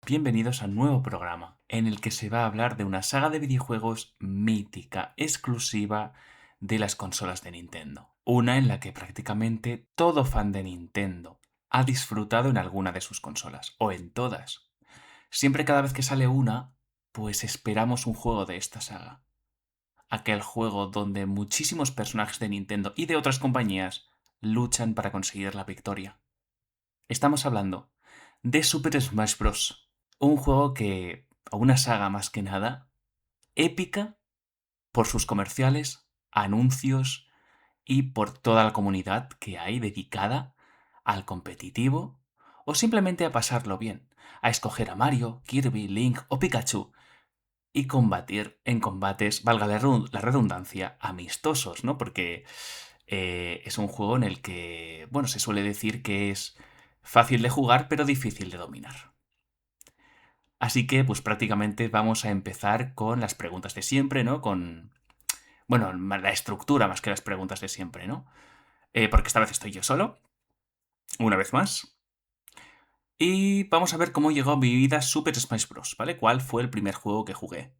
Bienvenidos a un nuevo programa en el que se va a hablar de una saga de videojuegos mítica, exclusiva de las consolas de Nintendo. Una en la que prácticamente todo fan de Nintendo ha disfrutado en alguna de sus consolas, o en todas. Siempre cada vez que sale una, pues esperamos un juego de esta saga. Aquel juego donde muchísimos personajes de Nintendo y de otras compañías luchan para conseguir la victoria. Estamos hablando de Super Smash Bros. Un juego o una saga más que nada, épica por sus comerciales, anuncios y por toda la comunidad que hay dedicada al competitivo o simplemente a pasarlo bien, a escoger a Mario, Kirby, Link o Pikachu y combatir en combates, valga la redundancia, amistosos, ¿no? Porque es un juego en el que, bueno, se suele decir que es fácil de jugar pero difícil de dominar. Así que, pues prácticamente vamos a empezar con las preguntas de siempre, ¿no? Bueno, la estructura más que las preguntas de siempre, ¿no? Porque esta vez estoy yo solo, una vez más. Y vamos a ver cómo llegó a mi vida Super Smash Bros., ¿vale? ¿Cuál fue el primer juego que jugué?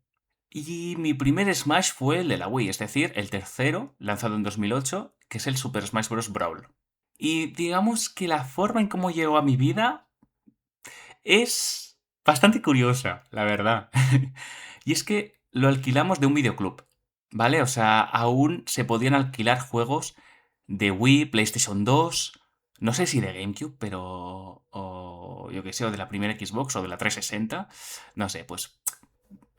Y mi primer Smash fue el de la Wii, es decir, el tercero, lanzado en 2008, que es el Super Smash Bros. Brawl. Y digamos que la forma en cómo llegó a mi vida es bastante curiosa, la verdad. Y es que lo alquilamos de un videoclub, ¿vale? O sea, aún se podían alquilar juegos de Wii, PlayStation 2, no sé si de GameCube, pero... o yo qué sé, o de la primera Xbox o de la 360, no sé, pues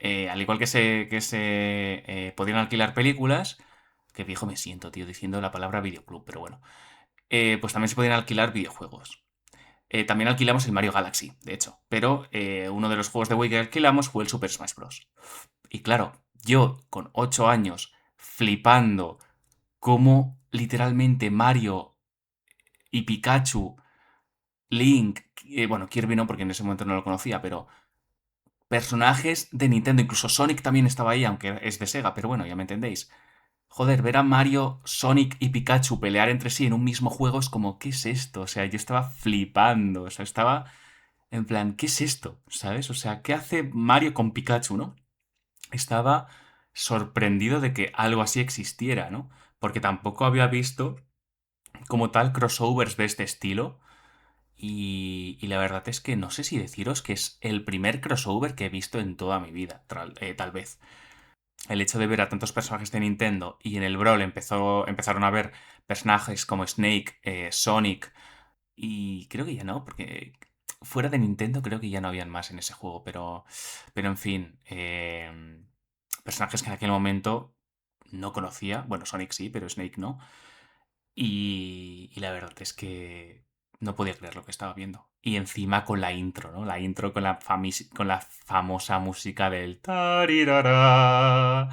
al igual que se podían alquilar películas, que viejo me siento, tío, diciendo la palabra videoclub, pero bueno, pues también se podían alquilar videojuegos. También alquilamos el Mario Galaxy, de hecho, pero uno de los juegos de Wii que alquilamos fue el Super Smash Bros. Y claro, yo con 8 años flipando cómo literalmente Mario y Pikachu, Link, bueno, Kirby no porque en ese momento no lo conocía, pero personajes de Nintendo, incluso Sonic también estaba ahí, aunque es de Sega, pero bueno, ya me entendéis. Joder, ver a Mario, Sonic y Pikachu pelear entre sí en un mismo juego es como, ¿qué es esto? O sea, yo estaba flipando, o sea, estaba en plan, ¿qué es esto? ¿Sabes? O sea, ¿qué hace Mario con Pikachu, no? Estaba sorprendido de que algo así existiera, ¿no? Porque tampoco había visto como tal crossovers de este estilo. Y la verdad es que no sé si deciros que es el primer crossover que he visto en toda mi vida, tal vez. El hecho de ver a tantos personajes de Nintendo y en el Brawl empezaron a ver personajes como Snake, Sonic y creo que ya no, porque fuera de Nintendo creo que ya no habían más en ese juego, pero en fin, personajes que en aquel momento no conocía, bueno, Sonic sí, pero Snake no, y la verdad es que no podía creer lo que estaba viendo. Y encima con la intro, ¿no? La intro con la famosa música del tarirara,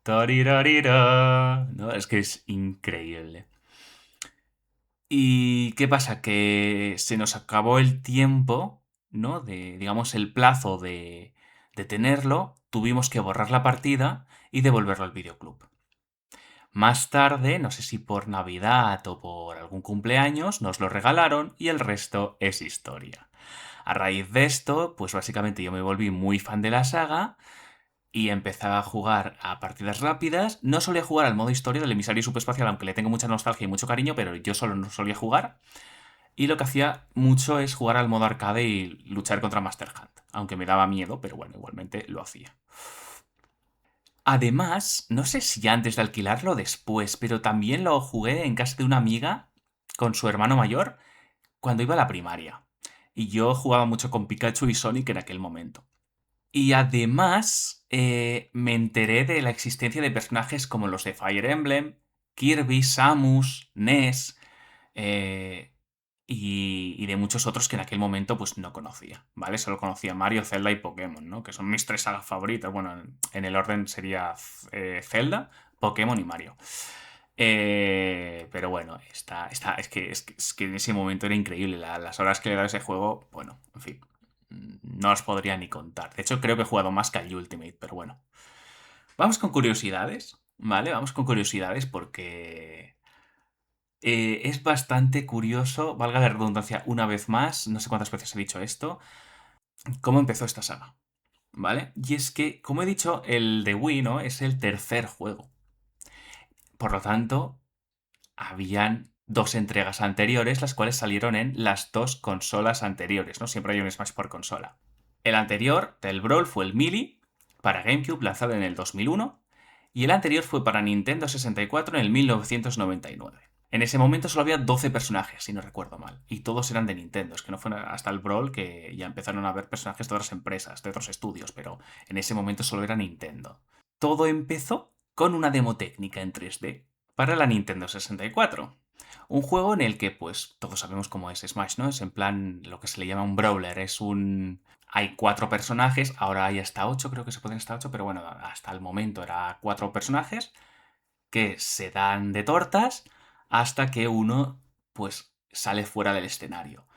tarirarira, ¿no? Es que es increíble. ¿Y qué pasa? Que se nos acabó el tiempo, ¿no? Digamos, el plazo de tenerlo, tuvimos que borrar la partida y devolverlo al videoclub. Más tarde, no sé si por Navidad o por algún cumpleaños, nos lo regalaron y el resto es historia. A raíz de esto, pues básicamente yo me volví muy fan de la saga y empezaba a jugar a partidas rápidas. No solía jugar al modo historia del emisario subespacial, aunque le tengo mucha nostalgia y mucho cariño, pero yo solo no solía jugar. Y lo que hacía mucho es jugar al modo arcade y luchar contra Master Hunt. Aunque me daba miedo, pero bueno, igualmente lo hacía. Además, no sé si antes de alquilarlo o después, pero también lo jugué en casa de una amiga con su hermano mayor cuando iba a la primaria. Y yo jugaba mucho con Pikachu y Sonic en aquel momento. Y además me enteré de la existencia de personajes como los de Fire Emblem, Kirby, Samus, Ness eh, y de muchos otros que en aquel momento pues no conocía, ¿vale? Solo conocía Mario, Zelda y Pokémon, ¿no? Que son mis tres sagas favoritas. Bueno, en el orden sería Zelda, Pokémon y Mario. Pero bueno, es que en ese momento era increíble. Las horas que le he dado a ese juego, bueno, en fin, no os podría ni contar. De hecho, creo que he jugado más que al Ultimate, pero bueno. Vamos con curiosidades, ¿vale? Vamos con curiosidades porque es bastante curioso, valga la redundancia una vez más, no sé cuántas veces he dicho esto, cómo empezó esta saga, ¿vale? Y es que, como he dicho, el de Wii, ¿no? Es el tercer juego. Por lo tanto, habían dos entregas anteriores, las cuales salieron en las dos consolas anteriores, ¿no? Siempre hay un Smash por consola. El anterior del Brawl fue el Melee, para GameCube, lanzado en el 2001, y el anterior fue para Nintendo 64 en el 1999. En ese momento solo había 12 personajes, si no recuerdo mal, y todos eran de Nintendo. Es que no fue hasta el Brawl que ya empezaron a haber personajes de otras empresas, de otros estudios, pero en ese momento solo era Nintendo. Todo empezó con una demo técnica en 3D para la Nintendo 64. Un juego en el que, pues, todos sabemos cómo es Smash, ¿no? Es en plan lo que se le llama un brawler. Es un... Hay 4 personajes, ahora hay hasta 8, creo que se pueden hasta 8, pero bueno, hasta el momento era 4 personajes que se dan de tortas hasta que uno, pues, sale fuera del escenario.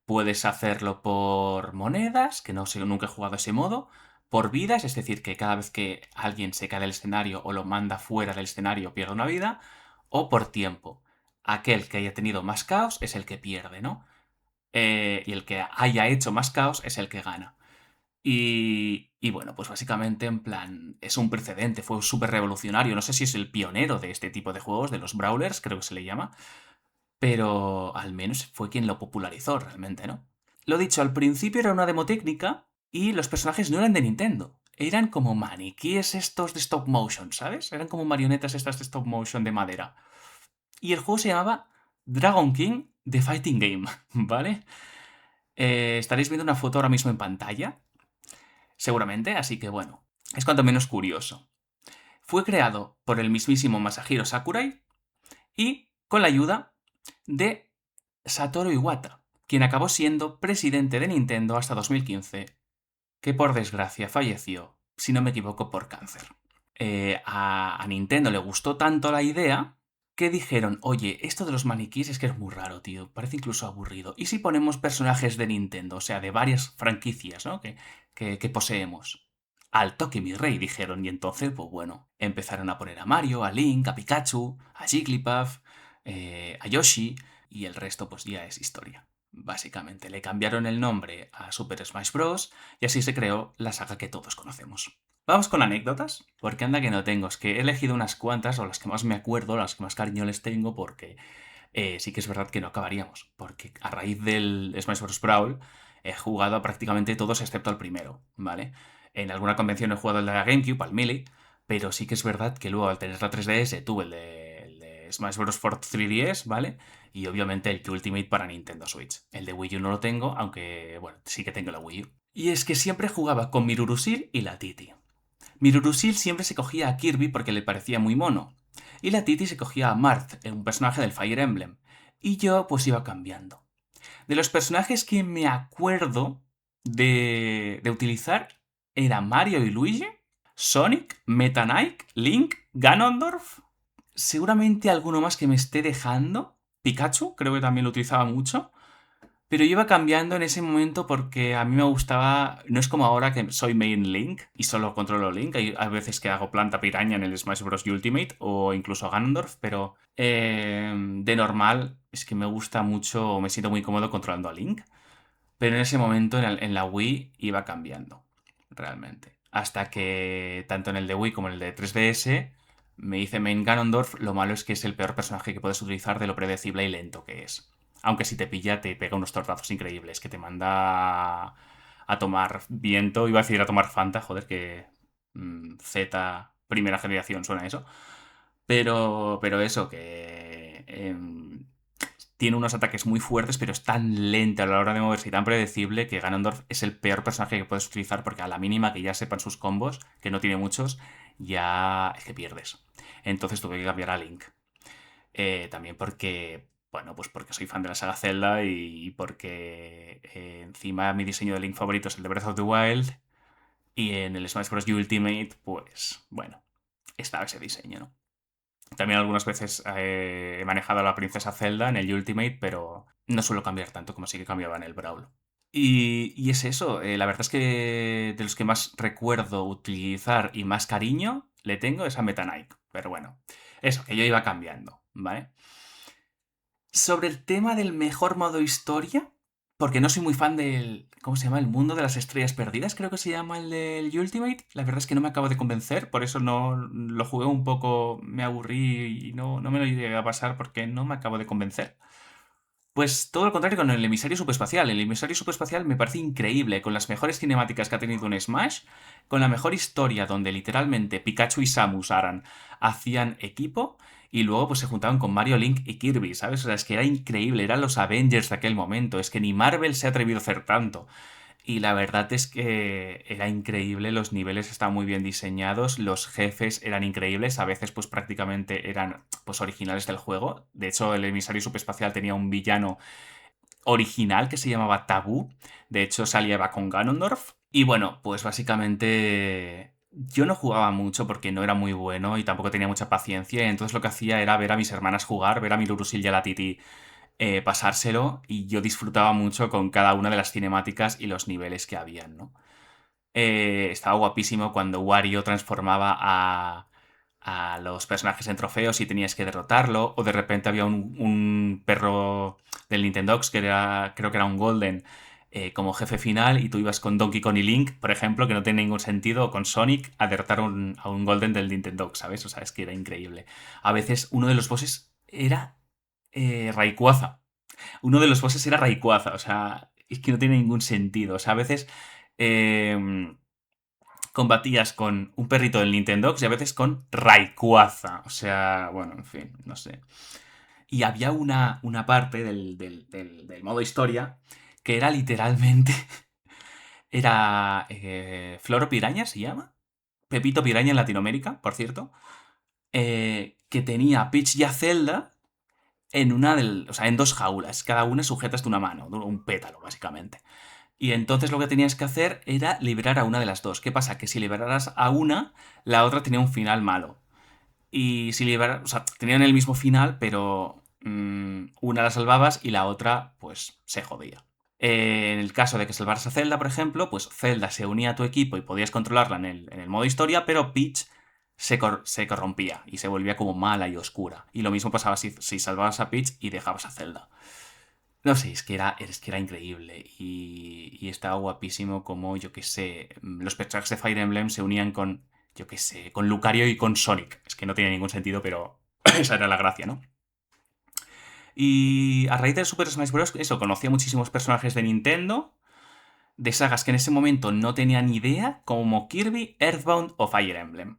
Puedes hacerlo por monedas, que no sé, nunca he jugado a ese modo, por vidas, es decir, que cada vez que alguien se cae del escenario o lo manda fuera del escenario pierde una vida, o por tiempo. Aquel que haya tenido más caos es el que pierde, ¿no? Y el que haya hecho más caos es el que gana. Y bueno, pues básicamente en plan, es un precedente, fue súper revolucionario. No sé si es el pionero de este tipo de juegos, de los brawlers, creo que se le llama, pero al menos fue quien lo popularizó realmente, ¿no? Lo dicho, al principio era una demo técnica y los personajes no eran de Nintendo. Eran como maniquíes estos de stop motion, ¿sabes? Eran como marionetas estas de stop motion de madera. Y el juego se llamaba Dragon King The Fighting Game, ¿vale? Estaréis viendo una foto ahora mismo en pantalla, seguramente, así que bueno, es cuanto menos curioso. Fue creado por el mismísimo Masahiro Sakurai y con la ayuda de Satoru Iwata, quien acabó siendo presidente de Nintendo hasta 2015, que por desgracia falleció, si no me equivoco, por cáncer. A Nintendo le gustó tanto la idea que dijeron, oye, esto de los maniquíes es que es muy raro, tío, parece incluso aburrido. ¿Y si ponemos personajes de Nintendo, o sea, de varias franquicias, ¿no? que poseemos? Al toque mi rey, dijeron, y entonces, pues bueno, empezaron a poner a Mario, a Link, a Pikachu, a Jigglypuff, a Yoshi, y el resto pues ya es historia. Básicamente, le cambiaron el nombre a Super Smash Bros. Y así se creó la saga que todos conocemos. Vamos con anécdotas, porque anda que no tengo. Es que he elegido unas cuantas, o las que más me acuerdo, las que más cariño les tengo, porque sí que es verdad que no acabaríamos. Porque a raíz del Smash Bros. Brawl he jugado a prácticamente todos excepto al primero, ¿vale? En alguna convención he jugado el de la GameCube, al Melee, pero sí que es verdad que luego al tener la 3DS tuve el de Smash Bros. For 3DS, ¿vale? Y obviamente el Ultimate para Nintendo Switch. El de Wii U no lo tengo, aunque, bueno, sí que tengo la Wii U. Y es que siempre jugaba con Mirurusil y la Titi. Mirurusil siempre se cogía a Kirby porque le parecía muy mono. Y la Titi se cogía a Marth, un personaje del Fire Emblem. Y yo pues iba cambiando. De los personajes que me acuerdo de utilizar eran Mario y Luigi, Sonic, Meta Knight, Link, Ganondorf, seguramente alguno más que me esté dejando. Pikachu, creo que también lo utilizaba mucho. Pero yo iba cambiando en ese momento porque a mí me gustaba. No es como ahora que soy main Link y solo controlo Link. Hay veces que hago planta piraña en el Smash Bros. Ultimate o incluso Ganondorf, pero de normal es que me gusta mucho, me siento muy cómodo controlando a Link. Pero en ese momento en la Wii iba cambiando, realmente. Hasta que tanto en el de Wii como en el de 3DS me hice main Ganondorf. Lo malo es que es el peor personaje que puedes utilizar de lo predecible y lento que es. Aunque si te pilla te pega unos tortazos increíbles, que te manda a tomar viento. Iba a decir a tomar Fanta, joder, que Z primera generación suena eso. Pero eso, que tiene unos ataques muy fuertes, pero es tan lento a la hora de moverse y tan predecible que Ganondorf es el peor personaje que puedes utilizar porque a la mínima que ya sepan sus combos, que no tiene muchos, ya es que pierdes. Entonces tuve que cambiar a Link. También porque, bueno, pues porque soy fan de la saga Zelda y porque encima mi diseño de Link favorito es el de Breath of the Wild y en el Smash Bros. Ultimate, pues bueno, estaba ese diseño, ¿no? También algunas veces he manejado a la princesa Zelda en el Ultimate, pero no suelo cambiar tanto como sí que cambiaba en el Brawl. Y es eso, la verdad es que de los que más recuerdo utilizar y más cariño le tengo es a Meta Knight. Pero bueno, eso, que yo iba cambiando, ¿vale? Sobre el tema del mejor modo historia, Porque no soy muy fan del... ¿Cómo se llama? El mundo de las estrellas perdidas, creo que se llama el del Ultimate. La verdad es que no me acabo de convencer, por eso no lo jugué un poco, me aburrí y no me lo llegué a pasar porque no me acabo de convencer. Pues todo lo contrario con el emisario subespacial. El emisario subespacial me parece increíble, con las mejores cinemáticas que ha tenido un Smash, con la mejor historia donde literalmente Pikachu y Samus Aran hacían equipo y luego pues se juntaban con Mario, Link y Kirby, ¿sabes? O sea, es que era increíble, eran los Avengers de aquel momento, es que ni Marvel se ha atrevido a hacer tanto. Y la verdad es que era increíble, los niveles estaban muy bien diseñados, los jefes eran increíbles, a veces pues prácticamente eran pues originales del juego. De hecho, el emisario subespacial tenía un villano original que se llamaba Tabú. De hecho, salía con Ganondorf. Y bueno, pues básicamente yo no jugaba mucho porque no era muy bueno y tampoco tenía mucha paciencia. Y entonces lo que hacía era ver a mis hermanas jugar, ver a mi Lurusil y a la Titi pasárselo. Y yo disfrutaba mucho con cada una de las cinemáticas y los niveles que habían, ¿no? Estaba guapísimo cuando Wario transformaba a los personajes en trofeos y tenías que derrotarlo, o de repente había un perro del Nintendox que era, creo que era un Golden, como jefe final y tú ibas con Donkey Kong y Link, por ejemplo, que no tiene ningún sentido, o con Sonic a derrotar a un Golden del Nintendox, ¿sabes? O sea, es que era increíble. A veces uno de los bosses era Rayquaza. Uno de los bosses era Rayquaza, o sea, es que no tiene ningún sentido. O sea, a veces... em, combatías con un perrito del Nintendo y a veces con Rayquaza. O sea, bueno, en fin, no sé. Y había una parte del modo historia que era literalmente... Era Floro Piraña, se llama. Pepito Piraña en Latinoamérica, por cierto. Que tenía a Peach y a Zelda o sea, en dos jaulas, cada una sujetas de una mano, de un pétalo, básicamente. Y entonces lo que tenías que hacer era liberar a una de las dos. ¿Qué pasa? Que si liberaras a una, la otra tenía un final malo. Y si liberaras, o sea, tenían el mismo final, pero una la salvabas y la otra, pues, se jodía. En el caso de que salvaras a Zelda, por ejemplo, pues Zelda se unía a tu equipo y podías controlarla en el modo historia, pero Peach se corrompía y se volvía como mala y oscura. Y lo mismo pasaba si salvabas a Peach y dejabas a Zelda. No sé, es que era increíble y estaba guapísimo como, yo qué sé, los personajes de Fire Emblem se unían con, yo qué sé, con Lucario y con Sonic. Es que no tiene ningún sentido, pero esa era la gracia, ¿no? Y a raíz del Super Smash Bros., eso, conocí a muchísimos personajes de Nintendo, de sagas que en ese momento no tenía ni idea, como Kirby, Earthbound o Fire Emblem.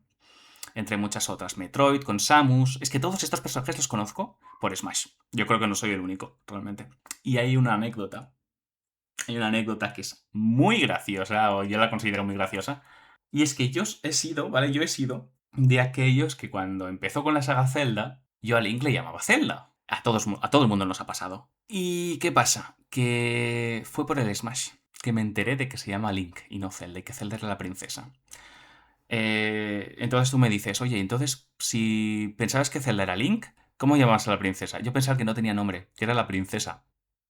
Entre muchas otras, Metroid, con Samus. Es que todos estos personajes los conozco por Smash. Yo creo que no soy el único, realmente. Y hay una anécdota que es muy graciosa, o yo la considero muy graciosa, y es que yo he sido, ¿vale? Yo he sido de aquellos que cuando empezó con la saga Zelda, yo a Link le llamaba Zelda. A todo el mundo nos ha pasado. ¿Y qué pasa? Que fue por el Smash que me enteré de que se llama Link y no Zelda, y que Zelda era la princesa. Entonces tú me dices, oye, entonces, si pensabas que Zelda era Link, ¿cómo llamabas a la princesa? Yo pensaba que no tenía nombre, que era la princesa.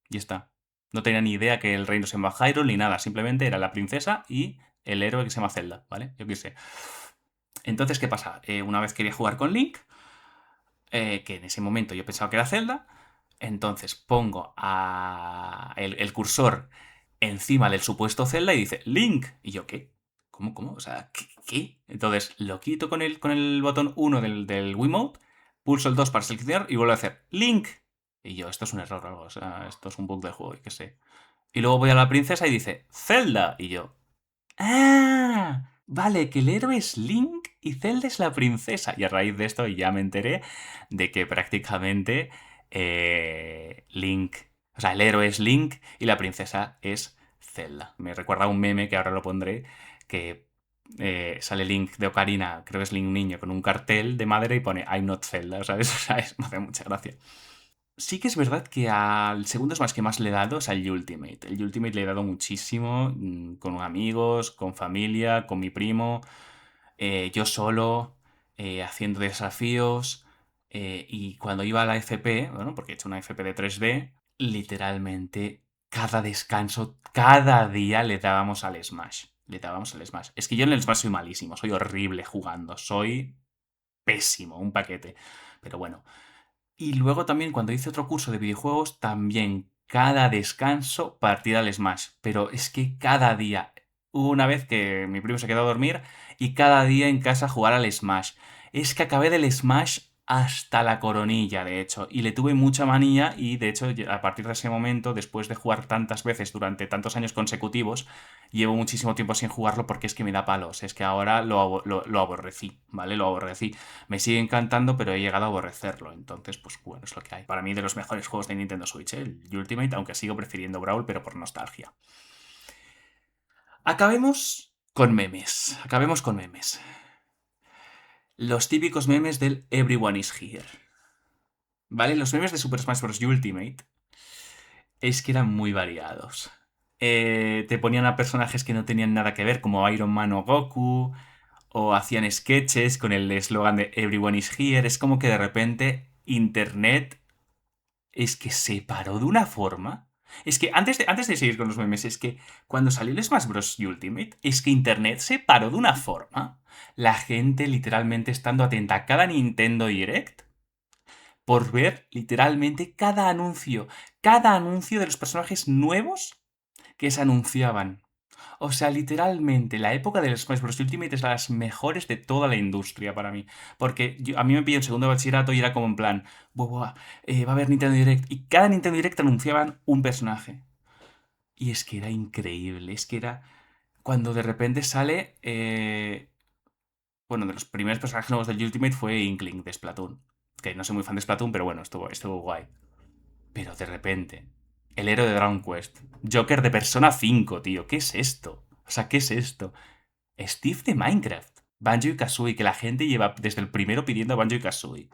Y está. No tenía ni idea que el reino se llama Hyrule ni nada, simplemente era la princesa y el héroe que se llama Zelda, ¿vale? Yo qué sé. Entonces, ¿qué pasa? Una vez quería jugar con Link, que en ese momento yo pensaba que era Zelda, entonces pongo el cursor encima del supuesto Zelda y dice Link. Y yo, ¿qué? ¿Cómo? O sea, ¿qué? Entonces lo quito con el botón 1 del Wiimote, pulso el 2 para seleccionar y vuelvo a hacer Link. Y yo, esto es un error o algo, o sea, esto es un bug del juego, y qué sé. Y luego voy a la princesa y dice Zelda. Y yo, ¡ah! Vale, que el héroe es Link y Zelda es la princesa. Y a raíz de esto ya me enteré de que prácticamente Link, o sea, el héroe es Link y la princesa es Zelda. Me recuerda a un meme que ahora lo pondré, que sale Link de Ocarina, creo que es Link niño, con un cartel de madera y pone I'm not Zelda, ¿sabes? O sea, me hace mucha gracia. Sí que es verdad que al segundo Smash que más le he dado es al Ultimate. El Ultimate le he dado muchísimo, con amigos, con familia, con mi primo, yo solo, haciendo desafíos. Y cuando iba a la FP, bueno, porque he hecho una FP de 3D, literalmente cada descanso, cada día le dábamos al Smash. Le dábamos al Smash. Es que yo en el Smash soy malísimo, soy horrible jugando, soy pésimo, un paquete. Pero bueno. Y luego también cuando hice otro curso de videojuegos, también cada descanso partida al Smash. Pero es que cada día. Hubo una vez que mi primo se quedó a dormir y cada día en casa jugar al Smash. Es que acabé del Smash hasta la coronilla, de hecho, y le tuve mucha manía y de hecho a partir de ese momento, después de jugar tantas veces durante tantos años consecutivos, llevo muchísimo tiempo sin jugarlo porque es que me da palos, es que ahora lo aborrecí, ¿vale? Lo aborrecí. Me sigue encantando, pero he llegado a aborrecerlo, entonces pues bueno, es lo que hay. Para mí de los mejores juegos de Nintendo Switch, ¿eh? El Ultimate, aunque sigo prefiriendo Brawl, pero por nostalgia. Acabemos con memes, acabemos con memes. Los típicos memes del Everyone is here. ¿Vale? Los memes de Super Smash Bros. Ultimate es que eran muy variados. Te ponían a personajes que no tenían nada que ver, como Iron Man o Goku, o hacían sketches con el eslogan de Everyone is here. Es como que de repente Internet es que se paró de una forma. Es que antes de seguir con los memes, es que cuando salió el Smash Bros. Ultimate, es que Internet se paró de una forma. La gente literalmente estando atenta a cada Nintendo Direct por ver literalmente cada anuncio de los personajes nuevos que se anunciaban. O sea, literalmente, la época del Smash Bros. Ultimate es de las mejores de toda la industria para mí. Porque a mí me pilló en segundo de bachillerato y era como en plan, buah, buah, va a haber Nintendo Direct. Y cada Nintendo Direct anunciaban un personaje. Y es que era increíble, es que era cuando de repente sale... bueno, de los primeros personajes nuevos del Ultimate fue Inkling de Splatoon. Que no soy muy fan de Splatoon, pero bueno, estuvo guay. Pero de repente, el héroe de Dragon Quest, Joker de Persona 5, tío, ¿qué es esto? O sea, ¿qué es esto? Steve de Minecraft, Banjo y Kazooie, que la gente lleva desde el primero pidiendo a Banjo y Kazooie.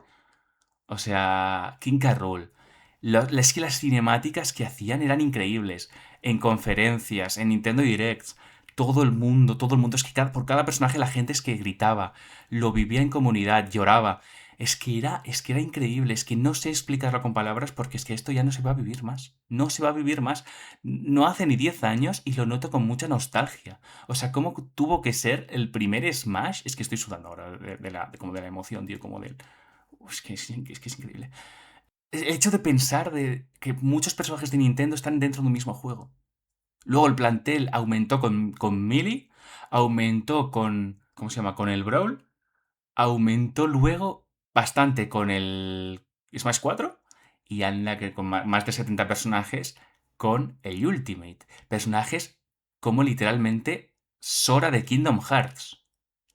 O sea, King K. Rool. Es que las cinemáticas que hacían eran increíbles. En conferencias, en Nintendo Directs. Todo el mundo. Es que por cada personaje la gente es que gritaba. Lo vivía en comunidad, lloraba. Es que era increíble. Es que no sé explicarlo con palabras porque es que esto ya no se va a vivir más. No se va a vivir más. No hace ni 10 años y lo noto con mucha nostalgia. O sea, ¿cómo tuvo que ser el primer Smash? Es que estoy sudando ahora como de la emoción, tío, como del... Es que es increíble. El hecho de pensar de que muchos personajes de Nintendo están dentro de un mismo juego. Luego el plantel aumentó con Melee, aumentó con... ¿Cómo se llama? Con el Brawl, aumentó luego bastante con el Smash 4 y anda que con más de 70 personajes con el Ultimate. Personajes como literalmente Sora de Kingdom Hearts.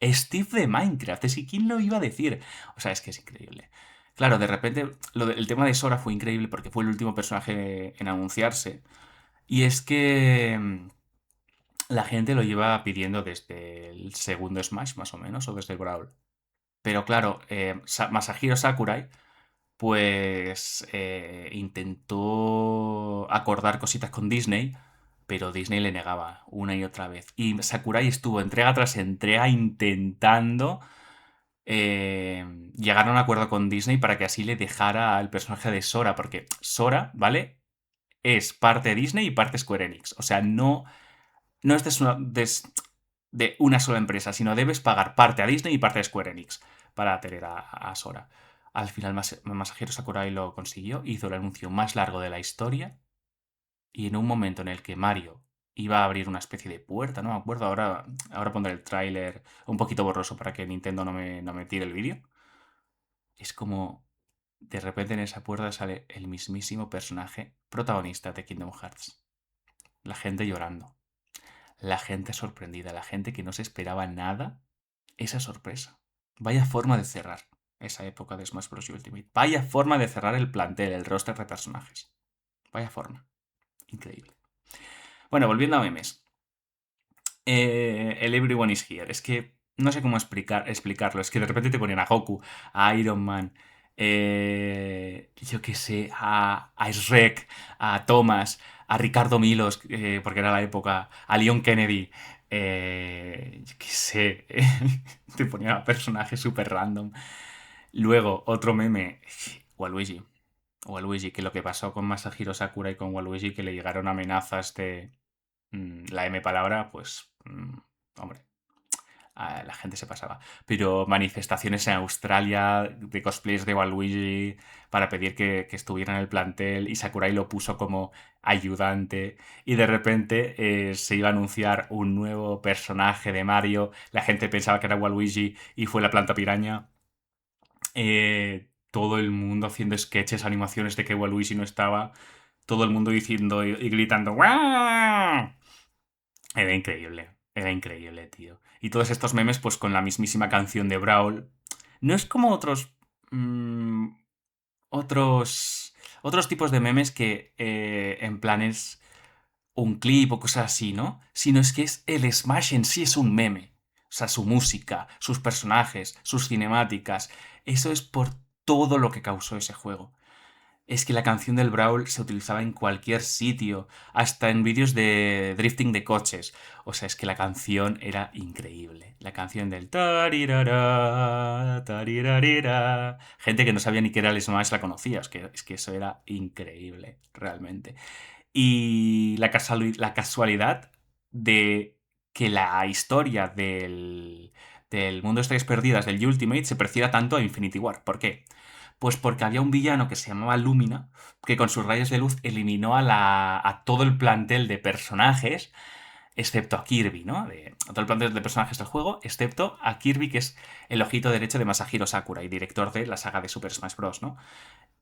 Steve de Minecraft, es que ¿quién lo iba a decir? O sea, es que es increíble. Claro, de repente el tema de Sora fue increíble porque fue el último personaje en anunciarse. Y es que la gente lo lleva pidiendo desde el segundo Smash, más o menos, o desde el Brawl. Pero claro, Masahiro Sakurai, pues intentó acordar cositas con Disney, pero Disney le negaba una y otra vez. Y Sakurai estuvo entrega tras entrega intentando llegar a un acuerdo con Disney para que así le dejara al personaje de Sora, porque Sora, ¿vale? Es parte de Disney y parte Square Enix. O sea, no es de una sola empresa, sino debes pagar parte a Disney y parte a Square Enix para tener a Sora. Al final, Masahiro Sakurai lo consiguió, hizo el anuncio más largo de la historia y en un momento en el que Mario iba a abrir una especie de puerta, no me acuerdo, ahora pondré el tráiler un poquito borroso para que Nintendo no me tire el vídeo. Es como de repente en esa puerta sale el mismísimo personaje protagonista de Kingdom Hearts. La gente llorando, la gente sorprendida, la gente que no se esperaba nada esa sorpresa. Vaya forma de cerrar esa época de Smash Bros. Ultimate. Vaya forma de cerrar el plantel, el roster de personajes. Vaya forma. Increíble. Bueno, volviendo a memes. El Everyone is Here. Es que no sé cómo explicarlo. Es que de repente te ponen a Goku, a Iron Man, yo qué sé, a Shrek, a Thomas, a Ricardo Milos, porque era la época, a Leon Kennedy, yo qué sé, te ponían a personajes súper random. Luego, otro meme, Waluigi. Waluigi, que lo que pasó con Masahiro Sakurai y con Waluigi, que le llegaron amenazas de la M palabra, pues, hombre, La gente se pasaba. Pero manifestaciones en Australia de cosplayers de Waluigi para pedir que estuviera en el plantel y Sakurai lo puso como ayudante y de repente se iba a anunciar un nuevo personaje de Mario, la gente pensaba que era Waluigi y fue la planta piraña. Todo el mundo haciendo sketches, animaciones de que Waluigi no estaba, todo el mundo diciendo y gritando ¡Guau! Era increíble, tío. Y todos estos memes, pues con la mismísima canción de Brawl. No es como mm, otros tipos de memes que en plan es un clip o cosas así, ¿no? Sino es que es el Smash en sí es un meme. O sea, su música, sus personajes, sus cinemáticas. Eso es por todo lo que causó ese juego. Es que la canción del Brawl se utilizaba en cualquier sitio, hasta en vídeos de drifting de coches. O sea, es que la canción era increíble. La canción del tarirara, tarirarira. Gente que no sabía ni qué era el Smash la conocía. Es que eso era increíble, realmente. Y la casualidad de que la historia del mundo de Estrellas Perdidas del Ultimate se pareciera tanto a Infinity War. ¿Por qué? Pues porque había un villano que se llamaba Lumina, que con sus rayos de luz eliminó a todo el plantel de personajes, excepto a Kirby, ¿no? A todo el plantel de personajes del juego, excepto a Kirby, que es el ojito derecho de Masahiro Sakurai, director de la saga de Super Smash Bros., ¿no?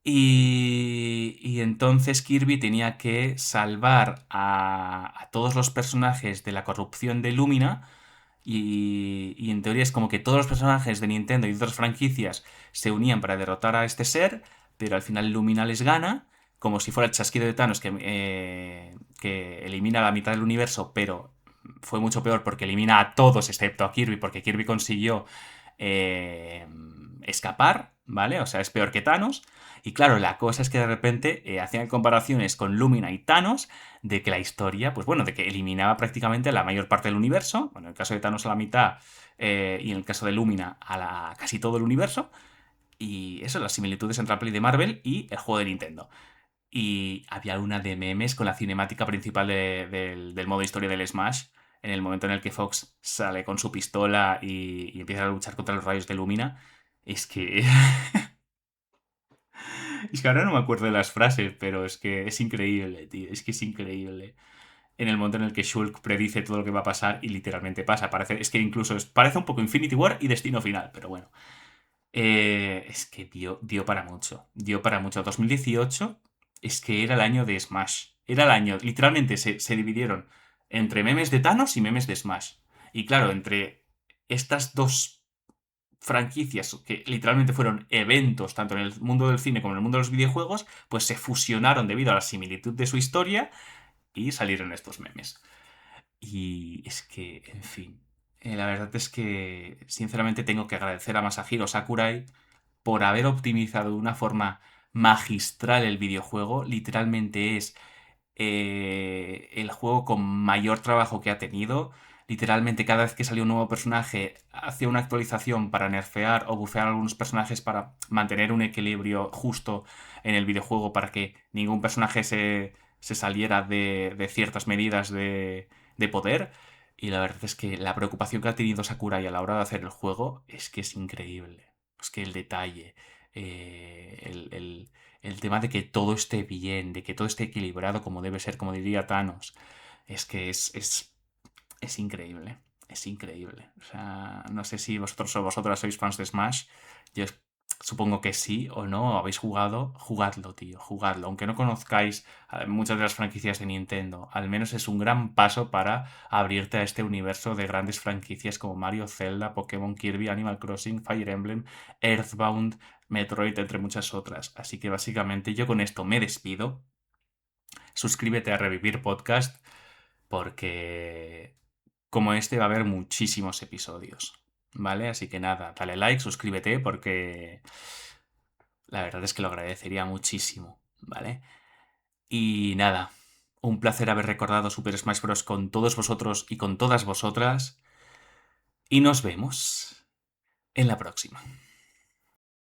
Y entonces Kirby tenía que salvar a todos los personajes de la corrupción de Lumina. Y en teoría es como que todos los personajes de Nintendo y de otras franquicias se unían para derrotar a este ser, pero al final Lumina les gana, como si fuera el chasquido de Thanos que elimina la mitad del universo, pero fue mucho peor porque elimina a todos excepto a Kirby, porque Kirby consiguió eh, escapar, ¿vale? O sea, es peor que Thanos. Y claro, la cosa es que de repente hacían comparaciones con Lumina y Thanos de que la historia, pues bueno, de que eliminaba prácticamente la mayor parte del universo, bueno, en el caso de Thanos a la mitad y en el caso de Lumina casi todo el universo, y eso, las similitudes entre la peli de Marvel y el juego de Nintendo. Y había una de memes con la cinemática principal del modo historia del Smash, en el momento en el que Fox sale con su pistola y empieza a luchar contra los rayos de Lumina. Es que... es que ahora no me acuerdo de las frases, pero es que es increíble, tío. Es que es increíble. En el momento en el que Shulk predice todo lo que va a pasar y literalmente pasa. Es que incluso parece un poco Infinity War y Destino Final, pero bueno. Es que dio para mucho. Dio para mucho. 2018 es que era el año de Smash. Era el año, literalmente se dividieron entre memes de Thanos y memes de Smash. Y claro, entre estas dos franquicias que literalmente fueron eventos, tanto en el mundo del cine como en el mundo de los videojuegos, pues se fusionaron debido a la similitud de su historia y salieron estos memes. Y es que, en fin, la verdad es que sinceramente tengo que agradecer a Masahiro Sakurai por haber optimizado de una forma magistral el videojuego. Literalmente es el juego con mayor trabajo que ha tenido. Literalmente cada vez que salió un nuevo personaje hacía una actualización para nerfear o bufear algunos personajes para mantener un equilibrio justo en el videojuego para que ningún personaje se saliera de ciertas medidas de poder. Y la verdad es que la preocupación que ha tenido Sakurai a la hora de hacer el juego es que es increíble. Es que el detalle, el tema de que todo esté bien, de que todo esté equilibrado como debe ser, como diría Thanos, es que es increíble. Es increíble. O sea, no sé si vosotros o vosotras sois fans de Smash. Yo supongo que sí o no, habéis jugado. Jugadlo, tío, jugadlo. Aunque no conozcáis muchas de las franquicias de Nintendo, al menos es un gran paso para abrirte a este universo de grandes franquicias como Mario, Zelda, Pokémon, Kirby, Animal Crossing, Fire Emblem, Earthbound, Metroid, entre muchas otras. Así que básicamente yo con esto me despido. Suscríbete a Revivir Podcast porque como este va a haber muchísimos episodios, ¿vale? Así que nada, dale like, suscríbete porque la verdad es que lo agradecería muchísimo, ¿vale? Y nada, un placer haber recordado Super Smash Bros. Con todos vosotros y con todas vosotras y nos vemos en la próxima.